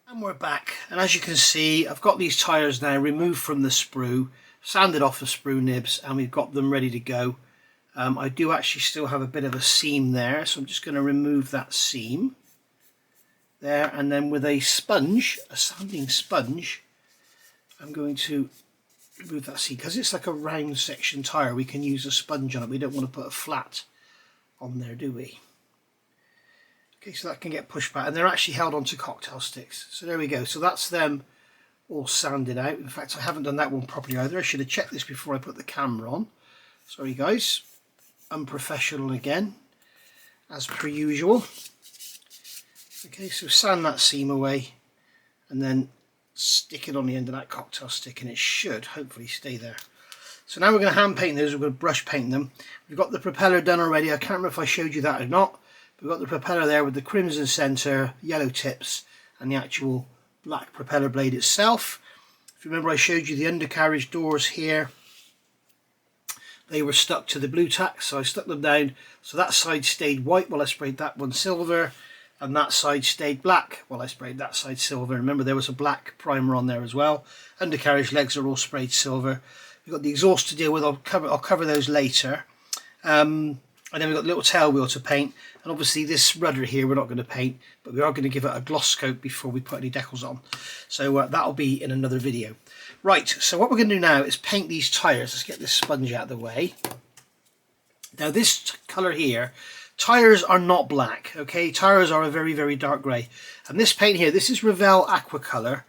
Speaker 1: And we're back, and as you can see, I've got these tyres now removed from the sprue, sanded off the sprue nibs, and we've got them ready to go. I do actually still have a bit of a seam there, so I'm just going to remove that seam there, and then with a sponge, a sanding sponge, I'm going to remove that seam. Because it's like a round section tyre, we can use a sponge on it. We don't want to put a flat on there, do we? Okay, so that can get pushed back, and they're actually held onto cocktail sticks. So there we go. So that's them all sanded out. In fact, I haven't done that one properly either. I should have checked this before I put the camera on. Sorry guys, unprofessional again, as per usual. Okay, so sand that seam away and then stick it on the end of that cocktail stick, and it should hopefully stay there. So now we're going to hand paint those. We're going to brush paint them. We've got the propeller done already. I can't remember if I showed you that or not. We've got the propeller there with the crimson centre, yellow tips, and the actual black propeller blade itself. If you remember, I showed you the undercarriage doors here. They were stuck to the blue tack, so I stuck them down. So that side stayed white while I sprayed that one silver, and that side stayed black while I sprayed that side silver. Remember, there was a black primer on there as well. Undercarriage legs are all sprayed silver. We've got the exhaust to deal with. I'll cover those later. And then we've got the little tail wheel to paint, and obviously this rudder here we're not going to paint, but we are going to give it a gloss coat before we put any decals on. So that'll be in another video. Right, so what we're going to do now is paint these tyres. Let's get this sponge out of the way. Now this colour here, tyres are not black, okay? Tyres are a very, very dark grey. And this paint here, this is Revell Aqua Colour,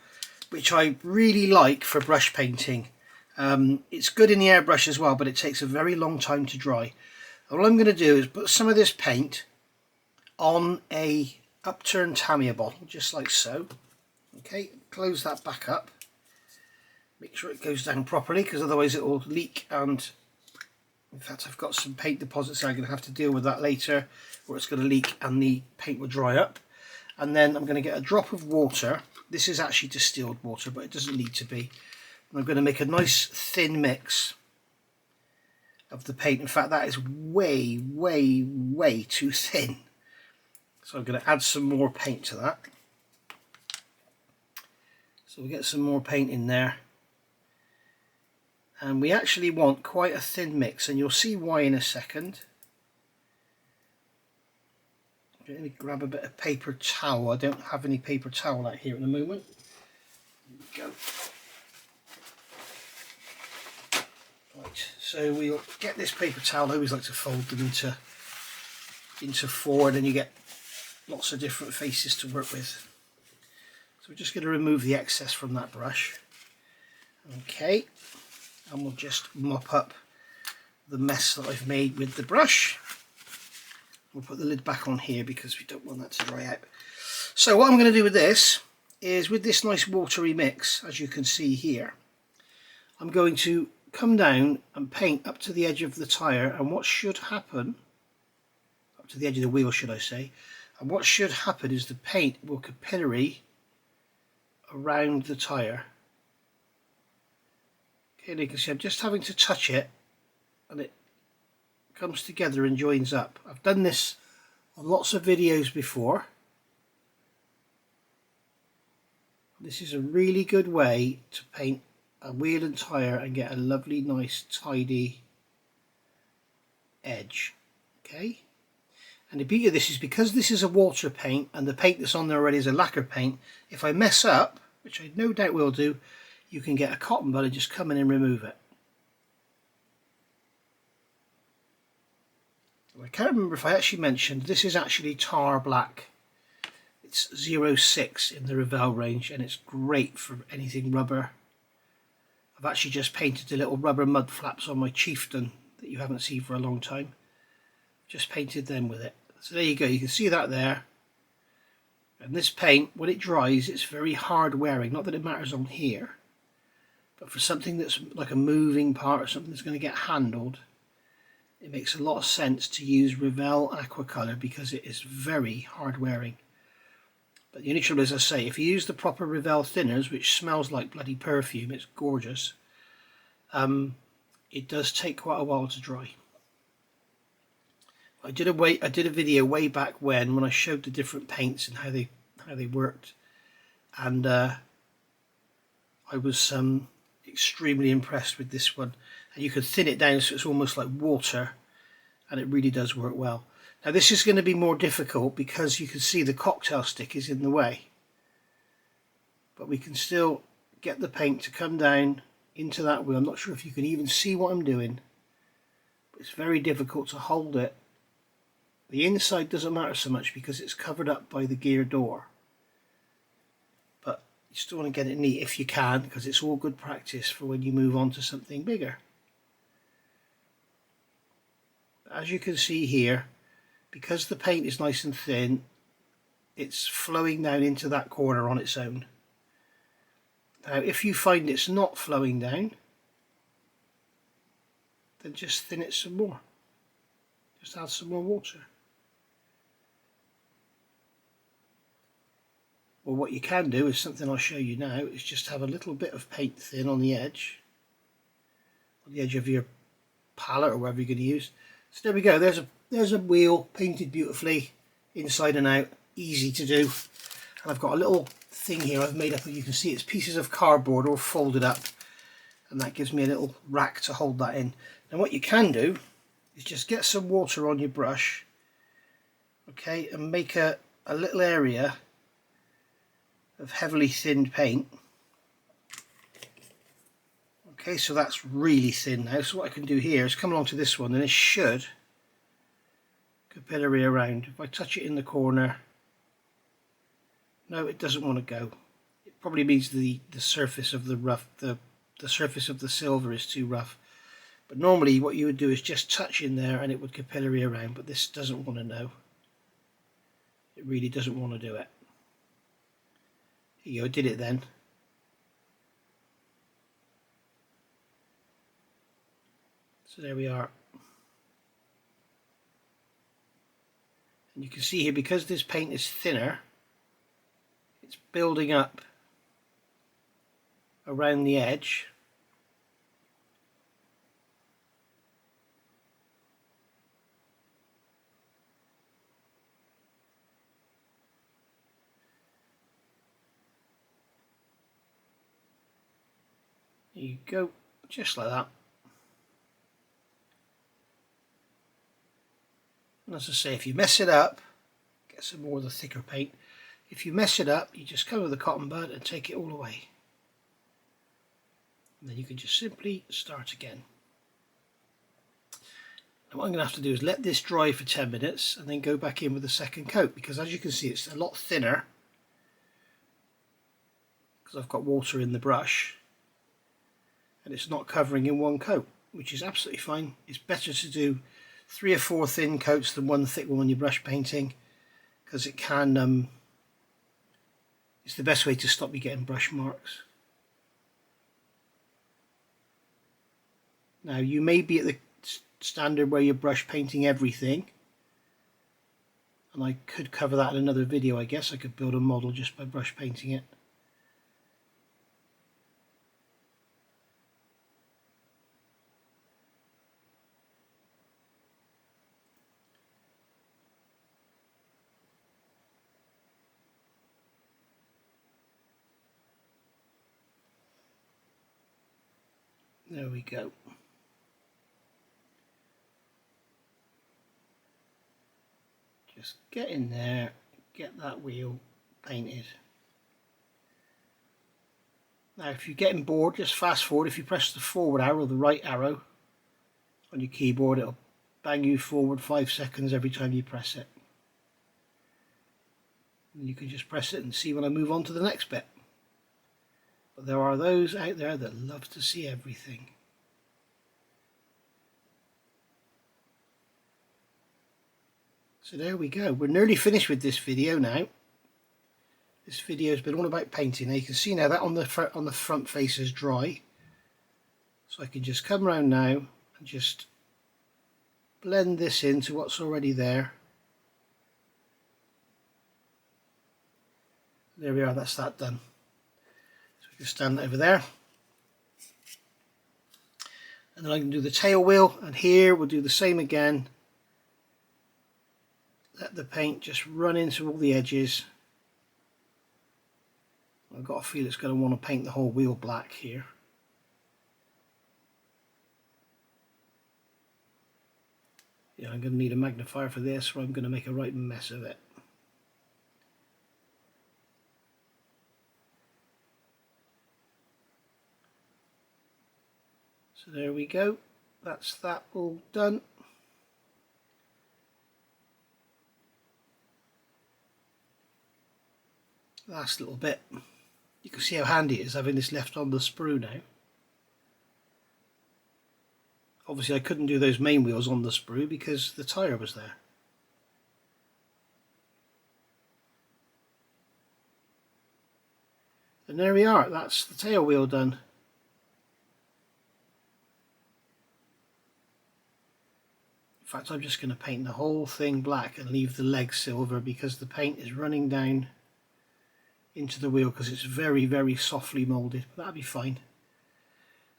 Speaker 1: which I really like for brush painting. It's good in the airbrush as well, but it takes a very long time to dry. And what I'm going to do is put some of this paint on a upturned Tamiya bottle, just like so. Okay, close that back up. Make sure it goes down properly, because otherwise it will leak, and in fact I've got some paint deposits I'm going to have to deal with that later, where it's going to leak and the paint will dry up. And then I'm going to get a drop of water. This is actually distilled water, but it doesn't need to be. And I'm going to make a nice thin mix of the paint. In fact, that is way, way, way too thin. So I'm going to add some more paint to that. So we get some more paint in there. And we actually want quite a thin mix, and you'll see why in a second. Let me grab a bit of paper towel. I don't have any paper towel out here at the moment. There we go. Right, so we'll get this paper towel. I always like to fold them into four, and then you get lots of different faces to work with. So we're just going to remove the excess from that brush. Okay, and we'll just mop up the mess that I've made with the brush. We'll put the lid back on here because we don't want that to dry out. So what I'm going to do with this is, with this nice watery mix, as you can see here, I'm going to come down and paint up to the edge of the tyre, and what should happen, up to the edge of the wheel should I say, and what should happen is the paint will capillary around the tyre. Okay, and you can see I'm just having to touch it and it comes together and joins up. I've done this on lots of videos before. This is a really good way to paint a wheel and tyre and get a lovely, nice, tidy edge. Okay, and the beauty of this is, because this is a water paint and the paint that's on there already is a lacquer paint, if I mess up, which I no doubt will do, you can get a cotton bud and just come in and remove it. I can't remember if I actually mentioned, this is actually tar black. It's 06 in the Revell range, and it's great for anything rubber. I've actually just painted the little rubber mud flaps on my Chieftain that you haven't seen for a long time. Just painted them with it. So there you go, you can see that there. And this paint, when it dries, it's very hard wearing. Not that it matters on here, but for something that's like a moving part or something that's going to get handled, it makes a lot of sense to use Revell Aquacolor, because it is very hard wearing. But the only trouble is, I say, if you use the proper Revell thinners, which smells like bloody perfume, it's gorgeous, it does take quite a while to dry. I did a video way back when I showed the different paints and how they worked, and I was extremely impressed with this one. And you can thin it down so it's almost like water, and it really does work well. Now this is going to be more difficult because you can see the cocktail stick is in the way, but we can still get the paint to come down into that wheel. I'm not sure if you can even see what I'm doing, but it's very difficult to hold it. The inside doesn't matter so much because it's covered up by the gear door, but you still want to get it neat if you can, because it's all good practice for when you move on to something bigger. As you can see here, because the paint is nice and thin, it's flowing down into that corner on its own. Now if you find it's not flowing down, then just thin it some more. Just add some more water. Well, what you can do is something I'll show you now, is just have a little bit of paint thin on the edge of your palette or whatever you're going to use. So there we go, there's a wheel painted beautifully inside and out, easy to do. And I've got a little thing here I've made up, and you can see it's pieces of cardboard all folded up, and that gives me a little rack to hold that in. Now what you can do is just get some water on your brush, okay, and make a little area of heavily thinned paint. Okay, so that's really thin now. So what I can do here is come along to this one, and it should capillary around. If I touch it in the corner, no, it doesn't want to go. It probably means the surface of the the surface of the silver is too rough. But normally what you would do is just touch in there and it would capillary around, but this doesn't want to know. It really doesn't want to do it. Here you go, did it then. So there we are. And you can see here, because this paint is thinner, it's building up around the edge. There you go, just like that. And as I say, if you mess it up, get some more of the thicker paint. If you mess it up, you just come with a cotton bud and take it all away. And then you can just simply start again. And what I'm going to have to do is let this dry for 10 minutes and then go back in with the second coat, because as you can see, it's a lot thinner because I've got water in the brush and it's not covering in one coat, which is absolutely fine. It's better to do 3 or 4 thin coats than one thick one when you're brush painting, because it can it's the best way to stop you getting brush marks. Now you may be at the standard where you're brush painting everything, and I could cover that in another video. I guess I could build a model just by brush painting it. There we go. Just get in there, get that wheel painted. Now if you're getting bored, just fast forward. If you press the forward arrow or the right arrow on your keyboard, it'll bang you forward 5 seconds every time you press it. And you can just press it and see when I move on to the next bit. But there are those out there that love to see everything. So there we go. We're nearly finished with this video now. This video has been all about painting. Now you can see now that on the front face is dry. So I can just come around now and just blend this into what's already there. There we are, that's that done. Just stand over there, and then I can do the tail wheel, and here we'll do the same again. Let the paint just run into all the edges. I've got a feel it's going to want to paint the whole wheel black here. Yeah, I'm going to need a magnifier for this, or I'm going to make a right mess of it. So there we go, that's that all done. Last little bit. You can see how handy it is having this left on the sprue now. Obviously I couldn't do those main wheels on the sprue because the tyre was there. And there we are, that's the tail wheel done. In fact, I'm just going to paint the whole thing black and leave the legs silver because the paint is running down into the wheel because it's very, very softly moulded. But that'll be fine.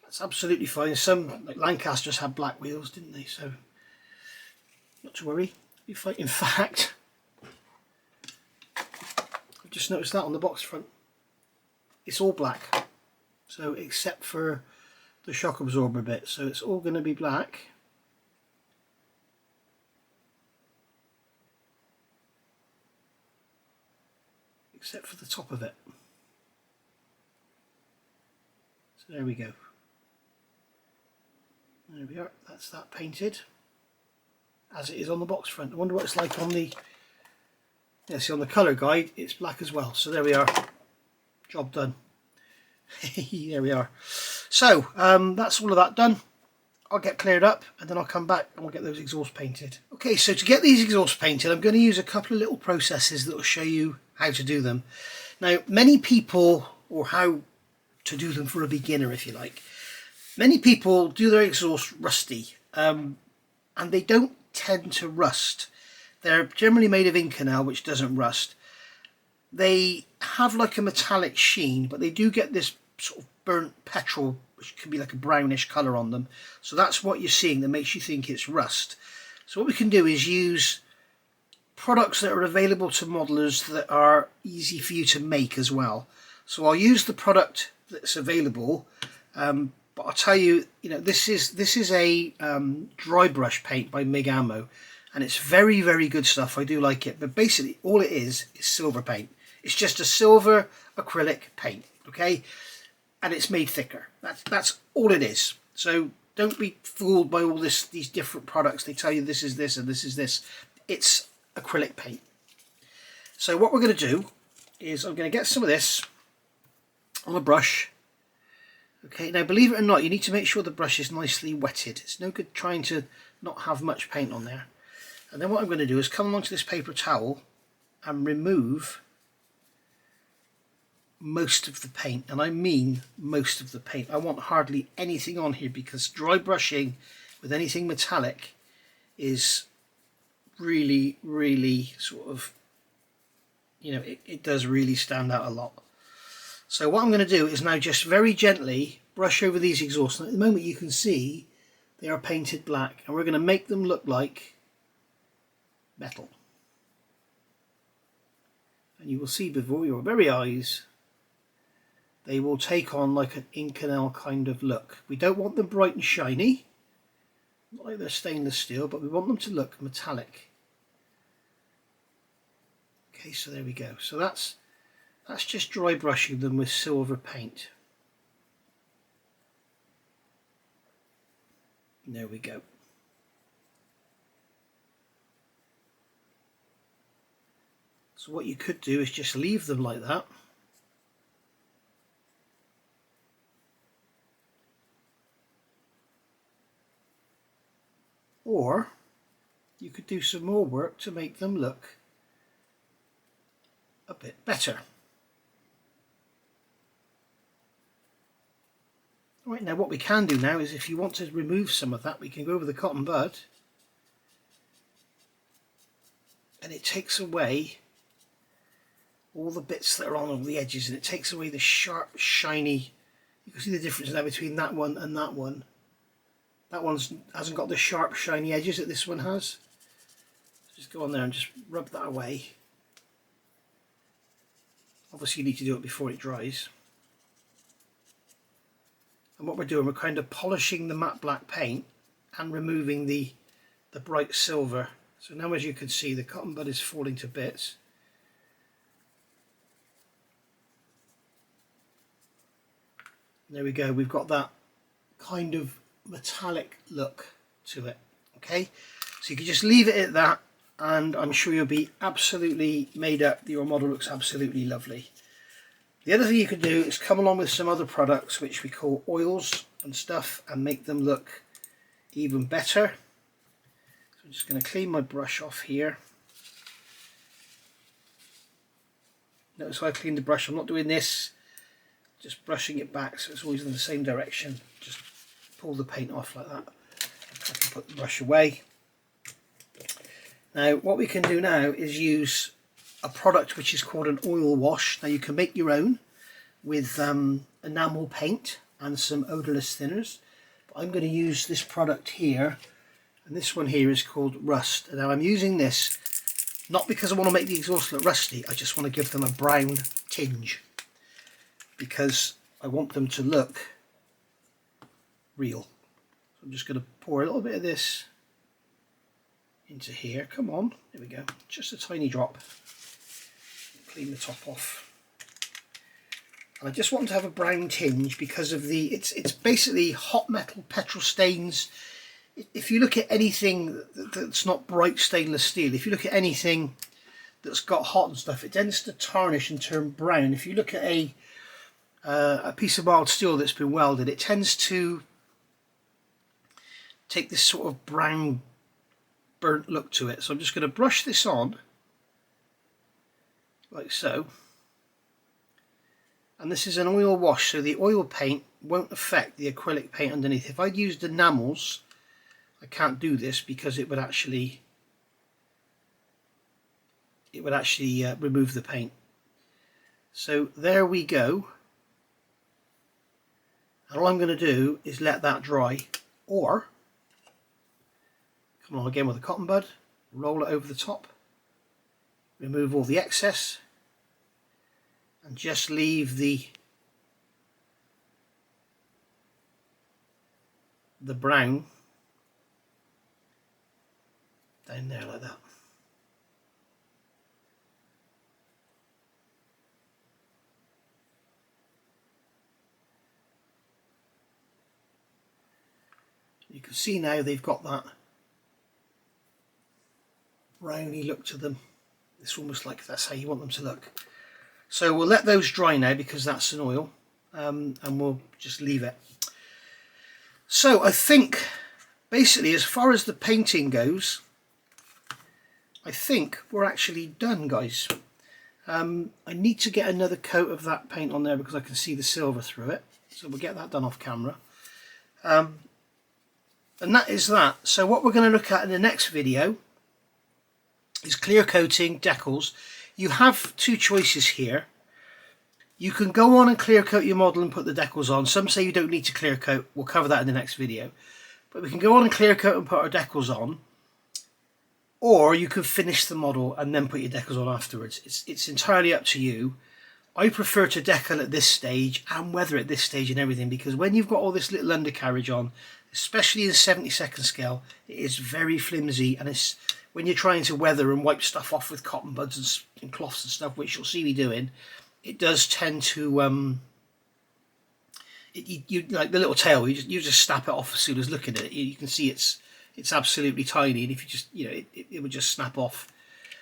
Speaker 1: That's absolutely fine. Some, like Lancasters, had black wheels, didn't they? So, not to worry. Be fine. In fact, I've just noticed that on the box front. It's all black. So, except for the shock absorber bit. So, it's all going to be black. Except for the top of it. So there we go. There we are, that's that painted as it is on the box front. I wonder what it's like on the, yeah, see on the colour guide it's black as well. So there we are, job done. There we are. So that's all of that done. I'll get cleared up and then I'll come back and we'll get those exhausts painted. Okay, so to get these exhausts painted, I'm going to use a couple of little processes that will show you how to do them. Now, many people, or how to do them for a beginner if you like, many people do their exhaust rusty, and they don't tend to rust. They're generally made of Inconel, which doesn't rust. They have like a metallic sheen, but they do get this sort of burnt petrol, which can be like a brownish colour on them. So that's what you're seeing that makes you think it's rust. So what we can do is use products that are available to modelers that are easy for you to make as well. So I'll use the product that's available, but I'll tell you, this is a dry brush paint by Mk.1, and it's very, very good stuff. I do like it, but basically all it is silver paint. It's just a silver acrylic paint, okay? And it's made thicker. That's all it is. So don't be fooled by all these different products. They tell you this is this and this is this. It's acrylic paint. So what we're going to do is I'm going to get some of this on a brush. Okay, now believe it or not, you need to make sure the brush is nicely wetted. It's no good trying to not have much paint on there. And then what I'm going to do is come along to this paper towel and remove most of the paint, and I mean most of the paint. I want hardly anything on here because dry brushing with anything metallic is really, really sort of, it does really stand out a lot. So what I'm going to do is now just very gently brush over these exhausts. And at the moment you can see they are painted black, and we're going to make them look like metal. And you will see before your very eyes they will take on like an Inconel kind of look. We don't want them bright and shiny, not like they're stainless steel, but we want them to look metallic. Okay, so there we go. So that's just dry brushing them with silver paint. There we go. So what you could do is just leave them like that. Or you could do some more work to make them look a bit better. Right, now what we can do now is, if you want to remove some of that, we can go over the cotton bud and it takes away all the bits that are on the edges, and it takes away the sharp, shiny. You can see the difference now between that one and that one. That one hasn't got the sharp, shiny edges that this one has. Just go on there and just rub that away. Obviously you need to do it before it dries. And what we're doing, we're kind of polishing the matte black paint and removing the bright silver. So now, as you can see, the cotton bud is falling to bits. There we go, we've got that kind of metallic look to it. Okay, so you can just leave it at that, and I'm sure you'll be absolutely made up. Your model looks absolutely lovely. The other thing you could do is come along with some other products which we call oils and stuff, and make them look even better. So I'm just going to clean my brush off here. Notice how I cleaned the brush. I'm not doing this, just brushing it back so it's always in the same direction. Just pull the paint off like that. I can put the brush away. Now what we can do now is use a product which is called an oil wash. Now you can make your own with enamel paint and some odourless thinners, but I'm going to use this product here, and this one here is called Rust. Now I'm using this not because I want to make the exhaust look rusty, I just want to give them a brown tinge because I want them to look real. So I'm just going to pour a little bit of this into here. Come on, there we go, just a tiny drop. Clean the top off. And I just want to have a brown tinge because of the it's basically hot metal petrol stains. If you look at anything that's not bright stainless steel, if you look at anything that's got hot and stuff, it tends to tarnish and turn brown. If you look at a a piece of mild steel that's been welded, it tends to take this sort of brown burnt look to it. So I'm just going to brush this on like so, and this is an oil wash, so the oil paint won't affect the acrylic paint underneath. If I'd used enamels, I can't do this because it would actually remove the paint. So there we go, and all I'm going to do is let that dry, or come on again with a cotton bud, roll it over the top, remove all the excess, and just leave the brown down there like that. You can see now they've got that browny look to them. It's almost like that's how you want them to look. So we'll let those dry now because that's an oil, and we'll just leave it. So I think basically as far as the painting goes, I think we're actually done, guys. I need to get another coat of that paint on there because I can see the silver through it, so we'll get that done off camera. And that is that. So what we're going to look at in the next video is clear coating decals. You have two choices here. You can go on and clear coat your model and put the decals on. Some say you don't need to clear coat. We'll cover that in the next video. But we can go on and clear coat and put our decals on. Or you can finish the model and then put your decals on afterwards. It's entirely up to you. I prefer to decal at this stage and weather at this stage and everything, because when you've got all this little undercarriage on, especially in 70-second scale, it is very flimsy, and it's when you're trying to weather and wipe stuff off with cotton buds and cloths and stuff, which you'll see me doing, it does tend to you like the little tail, you just snap it off as soon as looking at it. You can see it's absolutely tiny, and if you just, you know, it would just snap off.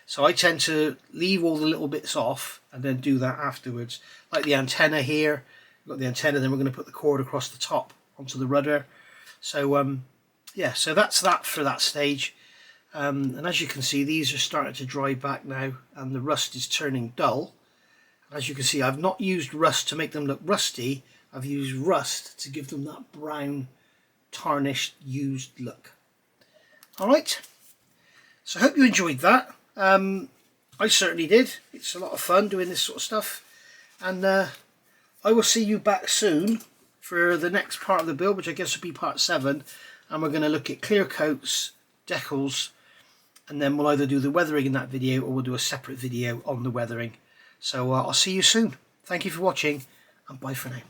Speaker 1: So I tend to leave all the little bits off and then do that afterwards. Like the antenna here, we've got the antenna, then we're going to put the cord across the top onto the rudder. So yeah, so that's that for that stage. And as you can see, these are starting to dry back now, and the rust is turning dull. As you can see, I've not used rust to make them look rusty. I've used rust to give them that brown, tarnished, used look. Alright, so I hope you enjoyed that. I certainly did. It's a lot of fun doing this sort of stuff. And I will see you back soon for the next part of the build, which I guess will be part 7. And we're going to look at clear coats, decals, and then we'll either do the weathering in that video or we'll do a separate video on the weathering. So I'll see you soon. Thank you for watching, and bye for now.